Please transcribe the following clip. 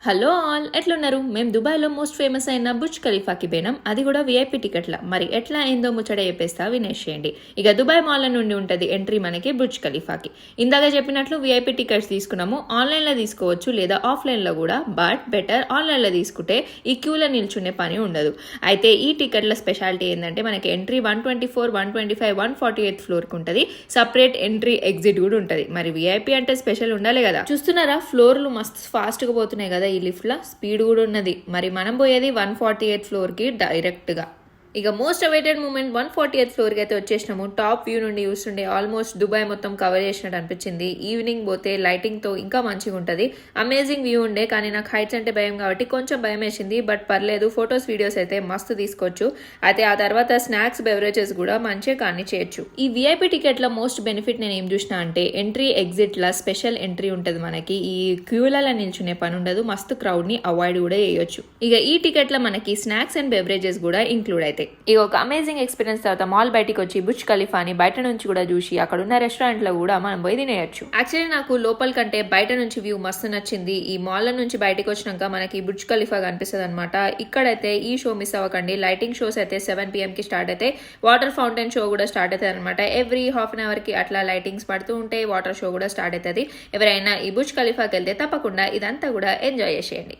Hello all ఎట్లున్నారు? మేము దుబాయ్లో మోస్ట్ ఫేమస్ అయిన బుర్జ్ ఖలీఫాకి పోయినాం. అది కూడా విఐపి టికెట్ల. మరి ఎట్లా అయిందో ముచ్చట చెప్పేస్తా వినేసేయండి. ఇక దుబాయ్ మాల్ నుండి ఉంటుంది ఎంట్రీ మనకి బుర్జ్ ఖలీఫాకి. ఇందాక చెప్పినట్లు విఐపి టికెట్స్ తీసుకున్నాము. ఆన్లైన్లో తీసుకోవచ్చు లేదా ఆఫ్లైన్లో కూడా. బట్ బెటర్ ఆన్లైన్లో తీసుకుంటే ఈ క్యూలో నిల్చునే పని ఉండదు. అయితే ఈ టికెట్ల స్పెషాలిటీ ఏంటంటే మనకి ఎంట్రీ 124, 125, 148 ఫ్లోర్కి ఉంటుంది. సపరేట్ ఎంట్రీ ఎగ్జిట్ కూడా ఉంటుంది. మరి విఐపి అంటే స్పెషల్ ఉండాలి కదా. చూస్తున్నారా ఫ్లోర్లు మస్తు ఫాస్ట్గా పోతున్నాయి కదా. ఈ లిఫ్ట్ లా స్పీడ్ కూడా ఉన్నది. మరి మనం పోయేది 148 ఫ్లోర్ కి డైరెక్ట్ గా. ఇక మోస్ట్ అవైటెడ్ మూమెంట్ 148 ఫ్లోర్కి అయితే వచ్చేసినాము. టాప్ వ్యూ నుండి చూస్తుండే ఆల్మోస్ట్ దుబాయ్ మొత్తం కవర్ చేసినట్టు అనిపించింది. ఈవినింగ్ పోతే లైటింగ్తో ఇంకా మంచిగా ఉంటుంది. అమేజింగ్ వ్యూ ఉండే, కానీ నాకు హైట్స్ అంటే భయం కాబట్టి కొంచెం భయం వేసింది. బట్ పర్లేదు, ఫొటోస్ వీడియోస్ అయితే మస్తు తీసుకోవచ్చు. అయితే ఆ తర్వాత స్నాక్స్ బెవరేజెస్ కూడా మంచిగా కానీ చేయొచ్చు. ఈ విఐపి టికెట్ల మోస్ట్ బెనిఫిట్ నేను ఏం చూసినా అంటే ఎంట్రీ ఎగ్జిట్ లా స్పెషల్ ఎంట్రీ ఉంటుంది మనకి. ఈ క్యూలలో నిల్చునే పని ఉండదు. మస్తు క్రౌడ్ ని అవాయిడ్ కూడా చేయొచ్చు. ఇక ఈ టికెట్ లో మనకి స్నాక్స్ అండ్ బెవరేజెస్ కూడా ఇంక్లూడ్ అయితే ఇక ఒక అమేజింగ్ ఎక్స్పీరియన్స్ తర్వాత మాల్ బయటికి వచ్చి బుర్జ్ ఖలీఫాని బయట నుంచి కూడా చూసి అక్కడ ఉన్న రెస్టారెంట్ లో కూడా మనం పోయి తినేయచ్చు. యాక్చువల్లీ నాకు లోపల కంటే బయట నుంచి వ్యూ మస్తు నచ్చింది. ఈ మాల్ నుంచి బయటకు వచ్చినాక మనకి బుర్జ్ ఖలీఫా కనిపిస్తుంది అనమాట. ఇక్కడైతే ఈ షో మిస్ అవ్వకండి. లైటింగ్ షోస్ అయితే 7 PM కి స్టార్ట్ అయితే వాటర్ ఫౌంటైన్ షో కూడా స్టార్ట్ అవుతుంది అనమాట. ఎవ్రీ హాఫ్ అన్ అవర్ కి అట్లా లైటింగ్స్ పడుతూ ఉంటాయి. వాటర్ షో కూడా స్టార్ట్ అవుతుంది. ఎవరైనా ఈ బుర్జ్ ఖలీఫాకి వెళ్తే తప్పకుండా ఇదంతా కూడా ఎంజాయ్ చేసేయండి.